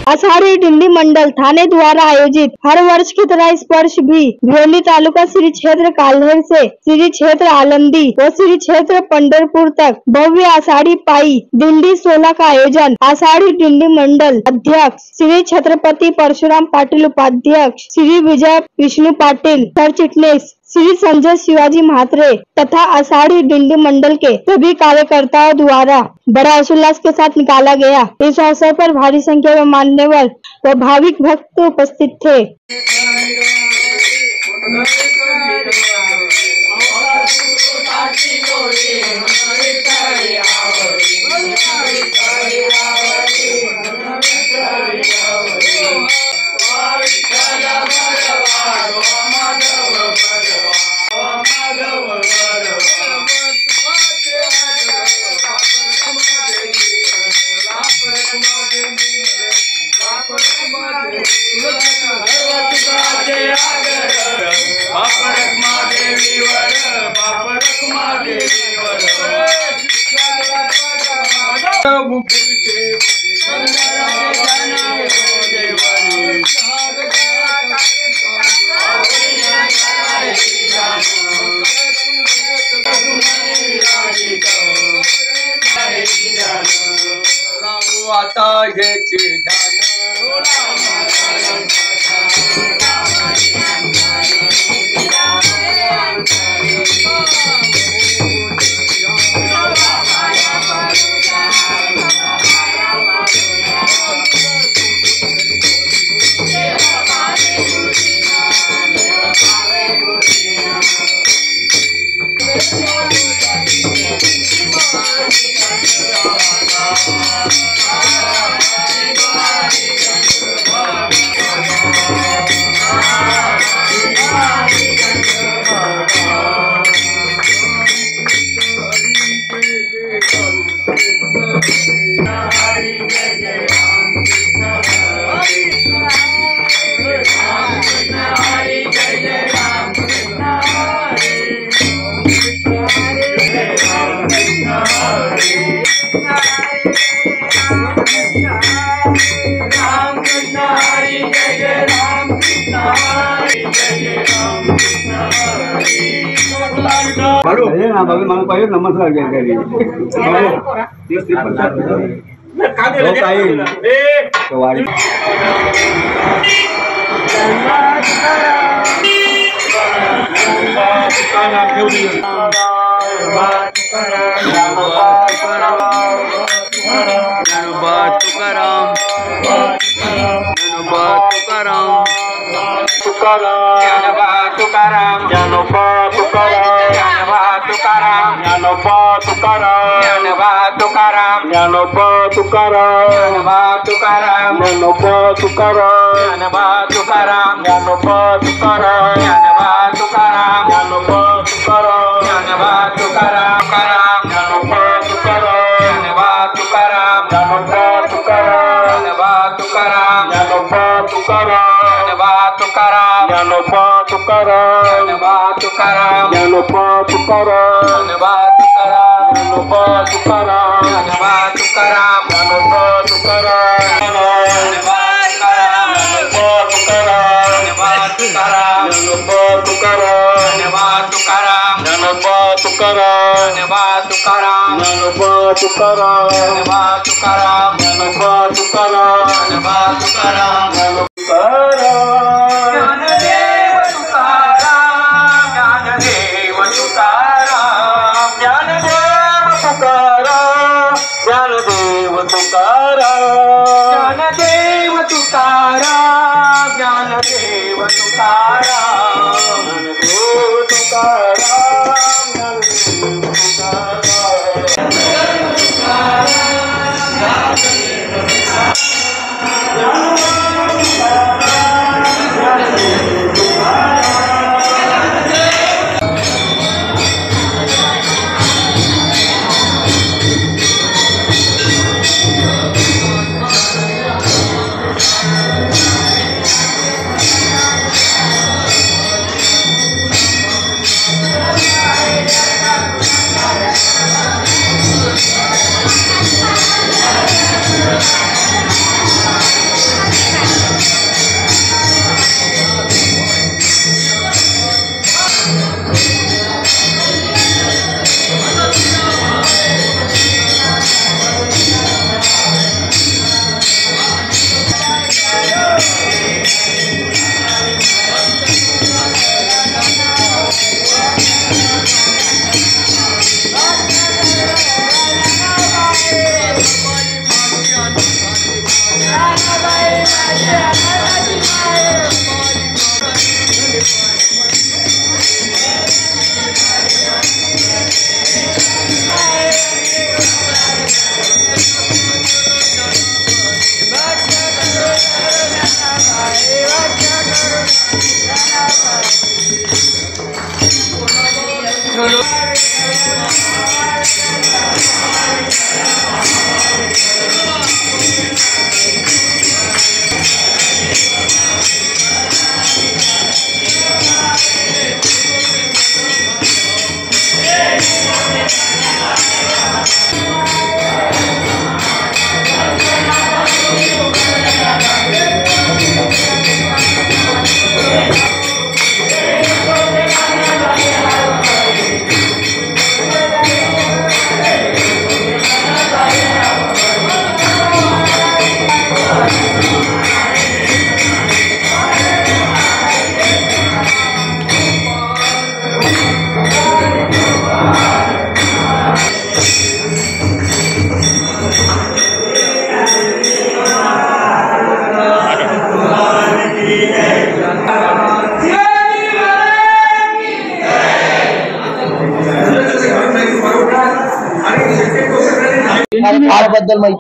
आषाढ़ी डिंडी मंडल थाने द्वारा आयोजित हर वर्ष की तरह इस वर्ष भी भिवंडी तालुका श्री क्षेत्र काल्हेर से श्री क्षेत्र आलंदी व श्री क्षेत्र पंढरपुर तक भव्य आषाढ़ी पाई डिंडी 16 का आयोजन आषाढ़ी डिंडी मंडल अध्यक्ष श्री छत्रपति परशुराम पाटिल, उपाध्यक्ष श्री विजय विष्णु पाटिल, सरचिटनीस श्री संजय शिवाजी म्हात्रे तथा आषाढ़ी डिंडी मंडल के सभी कार्यकर्ताओं द्वारा बड़ा हर्षोल्लास के साथ निकाला गया। इस अवसर पर भारी संख्या में मान्यवर व भाविक भक्त उपस्थित थे। नमस्कार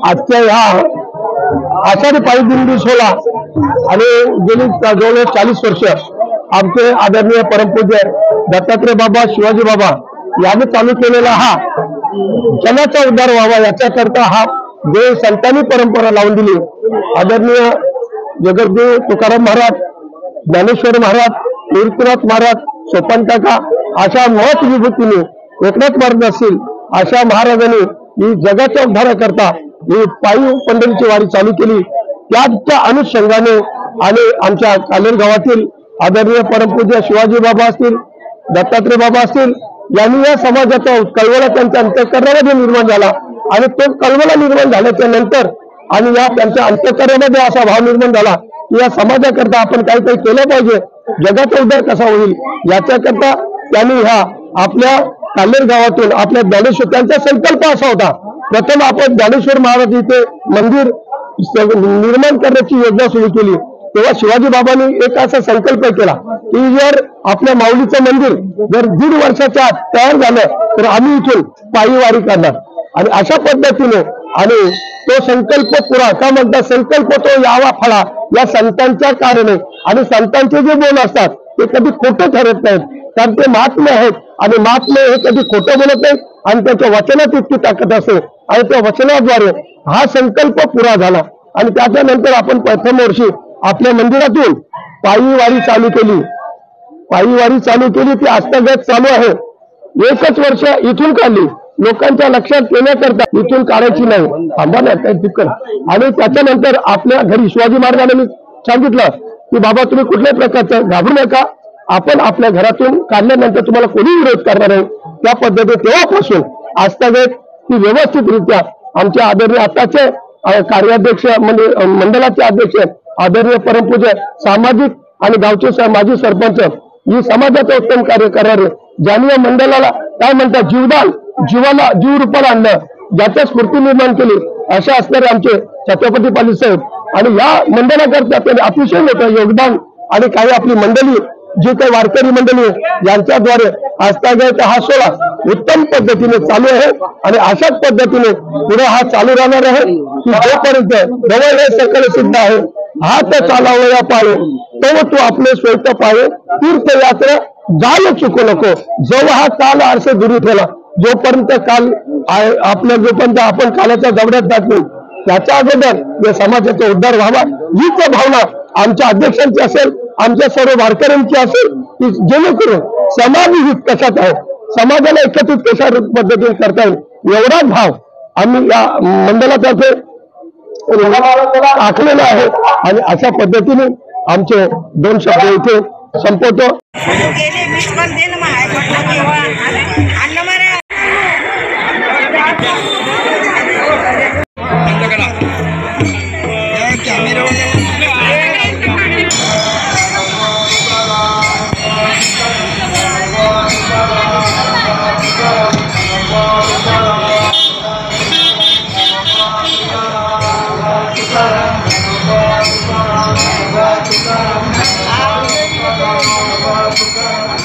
आजच्या ह्या आषाढी पायदिंडी सोहळा आणि गेली जवळ 40 वर्ष आमचे आदरणीय परमपूज्य दत्तात्रय बाबा शिवाजी बाबा यांनी चालू केलेला हा जनाचा उद्धार व्हावा याच्याकरता हा जे संतांनी परंपरा लावून दिली आदरणीय जगद्गुरु तुकाराम महाराज, ज्ञानेश्वर महाराज, तीर्थनाथ महाराज, सोपान काका अशा महत् विभूतीने एकनाथ महाराज असतील अशा महाराजांनी ही जगाच्या उद्धाराकरता ही पायी पंढरीची वारी चालू केली। त्याच्या अनुषंगाने आणि आमच्या कालेर गावातील आदरणीय परमपूज्य शिवाजी बाबा असतील, दत्तात्रय बाबा असतील यांनी या समाजाचा कळवळा त्यांच्या अंतःकरणामध्ये निर्माण झाला आणि तो कळवळा निर्माण झाल्याच्या नंतर आणि या त्यांच्या अंतःकरणामध्ये असा भाव निर्माण झाला की या समाजाकरता आपण काहीतरी केलं पाहिजे, जगाचा उद्धार कसा होईल याच्याकरता त्यांनी ह्या आपल्या कालेर गावातून आपल्या ज्ञानेश्वर त्यांचा संकल्प असा होता, प्रथम आपण ज्ञानेश्वर महाराज इथे मंदिर निर्माण करण्याची योजना सुरू केली। तेव्हा शिवाजी बाबांनी एक असा संकल्प केला की जर आपल्या माऊलीचं मंदिर जर 1.5 वर्षाच्या आत तयार झालं तर आम्ही इथून पायी वारी करणार आणि अशा पद्धतीने आणि तो संकल्प पुरा का म्हणतात संकल्प तो यावा फळा या संतांच्या कारणे आणि संतांचे जे बोल असतात ते कधी खोटं ठरत नाहीत कारण ते महात्मे आहेत आणि महात्मे हे कधी खोटं बोलत नाहीत आणि त्याच्या वचनात इतकी ताकद असते आणि त्या वचनाद्वारे हा संकल्प पुरा झाला आणि त्याच्यानंतर आपण प्रथम वर्षी आपल्या मंदिरातून पायी वारी चालू केली। पायी वारी चालू केली ती आस्थागत चालू आहे। 1च वर्ष इथून काढली, लोकांच्या लक्षात येण्याकरता इथून काढायची नाही, थांबा ना काही चुकल। आणि त्याच्यानंतर आपल्या घरी शिवाजी महाराजांनी सांगितलं की बाबा तुम्ही कुठल्याही प्रकारचं घाबरू नका, आपण आपल्या घरातून काढल्यानंतर तुम्हाला कोणी विरोध करणार आहे। त्या पद्धतीने तेव्हापासून आस्थागत ती व्यवस्थितरित्या आमच्या आदरणीय आताचे कार्याध्यक्ष म्हणजे मंडळाचे अध्यक्ष आदरणीय परमपूज्य सामाजिक आणि गावचे माजी सरपंच ही समाजाचं उत्तम कार्य करणारे ज्यांनी या मंडळाला काय म्हणतात जीवदान जीवाला जीव रूपाला आणलं, ज्याच्या स्फूर्ती निर्माण केली अशा असणारे आमचे छत्रपती पाटील साहेब आणि या मंडळाकरता त्यांनी अतिशय मोठं योगदान आणि काही आपली मंडळी जी काही वारकरी मंडळी यांच्याद्वारे आस्थागत हा सोहळा उत्तम पद्धतीने चालू आहे आणि अशाच पद्धतीने पुढे हा चालू राहणार आहे की जोपर्यंत जवळ हे सकल सिद्ध आहे हात चालावया पाळे तो तू आपले स्वैत पाळे तीर्थयात्रा जाय चुकू नको जेव्हा हा काल आरसे दुरी ठेवला जोपर्यंत काल आपल्या जोपर्यंत आपण कालाच्या जवळ्यात टाकू त्याच्या अगोदर या समाजाचा उद्धार व्हावा हीच भावना आमच्या अध्यक्षांची असेल, आमच्या सर्व वारकऱ्यांची असेल की जेणेकरून समाज हित कशात आहे, समाजाला एकत्रित कशा पद्धतीने करता येईल एवढा भाव आम्ही या मंडळातर्फे आखलेला आहे आणि अशा पद्धतीने आमचे 2 शब्द इथे संपवतो। Tukaram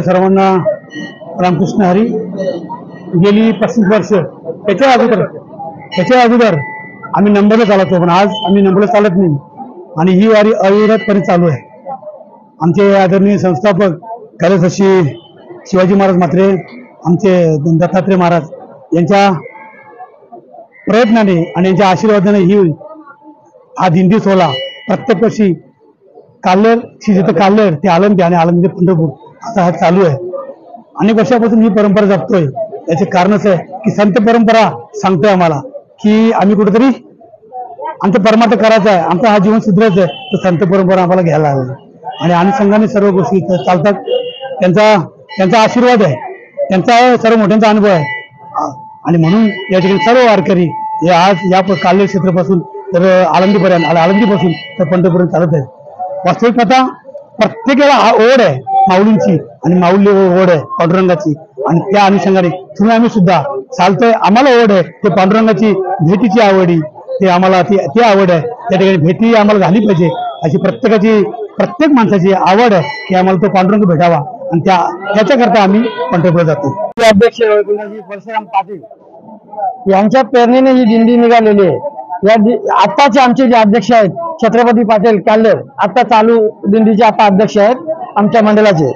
सर्वांना रामकृष्ण हरी. गेली 35 वर्ष त्याच्या अगोदर आम्ही नंबरला चालतो, पण आज आम्ही नंबरला चालत नाही आणि ही वारी अविरतपणे चालू आहे. आमचे आदरणीय संस्थापक कैलासवासी शिवाजी महाराज म्हात्रे, आमचे दत्तात्रय महाराज यांच्या प्रयत्नाने आणि यांच्या आशीर्वादाने ही हा दिंडी सोहळा प्रत्येक वर्षी काल्हेर जिथं काल्हेर ते आळंदी आणि आळंदी ते पंढरपूर असा हा चालू आहे. अनेक वर्षापासून ही परंपरा जपतोय. याचे कारणच आहे की संत परंपरा सांगतोय आम्हाला की आम्ही कुठेतरी आमचं परमार्थ करायचं आहे, आमचा हा जीवन सुधारायचं आहे, तर संत परंपरा आम्हाला घ्यायला हवी आणि अनुषंगाने सर्व गोष्टी इथं चालतात. त्यांचा आशीर्वाद आहे, त्यांचा सर्व मोठ्यांचा अनुभव आहे आणि म्हणून या ठिकाणी सर्व वारकरी हे आज या काल्हेर क्षेत्रापासून तर आळंदीपर्यंत आळंदीपासून तर पंढरपूरपर्यंत चालत आहेत. वास्तविक कथा प्रत्येकाला ओढ आहे माऊलींची आणि माऊली ओढ आहे पांडुरंगाची आणि त्या अनुषंगाने तुम्ही आम्ही सुद्धा चालतोय. आम्हाला ओढ आहे ते पांडुरंगाची भेटीची आवडी, ते आम्हाला ती आवड आहे. त्या ठिकाणी भेटी आम्हाला झाली पाहिजे अशी प्रत्येक माणसाची आवड आहे की आम्हाला तो पांडुरंग भेटावा आणि त्याच्याकरता आम्ही पंढरपूरला जातो. अध्यक्ष परशुराम पाटील यांच्या प्रेरणेने ही दिंडी निघालेली आहे. आत्ताचे आमचे जे अध्यक्ष आहेत छत्रपती पाटील काल्हेर, आता चालू दिंडीचे आता अध्यक्ष आहेत आमच्या मंडळाचे.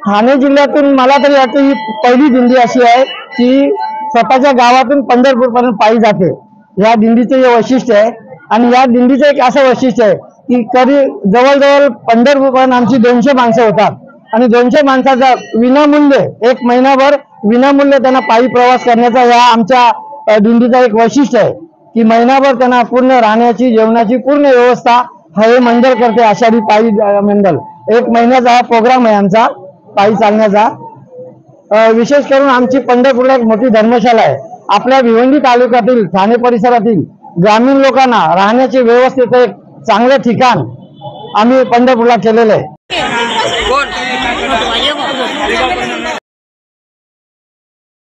ठाणे जिल्ह्यातून मला तरी वाटतं ही पहिली दिंडी अशी आहे की स्वतःच्या गावातून पंढरपूर पर्यंत पायी जाते. या दिंडीचं हे वैशिष्ट्य आहे आणि या दिंडीचं एक असं वैशिष्ट्य आहे की कधी जवळजवळ पंढरपूर पर्यंत आमची 200 माणसं होतात आणि 200 माणसाचा विनामूल्य एक महिनाभर विनामूल्य त्यांना पायी प्रवास करण्याचा या आमच्या दिंडीचा एक वैशिष्ट्य आहे की महिनाभर त्यांना पूर्ण राहण्याची जेवणाची पूर्ण व्यवस्था हे मंडळ करते. आषाढी पायी मंडळ एक महिन्याचा हा प्रोग्राम आहे आमचा पायी चालण्याचा. विशेष करून आमची पंढरपूरला एक मोठी धर्मशाला आहे. आपल्या भिवंडी तालुक्यातील ठाणे परिसरातील ग्रामीण लोकांना राहण्याची व्यवस्थेचं एक चांगलं ठिकाण आम्ही पंढरपूरला केलेलं आहे.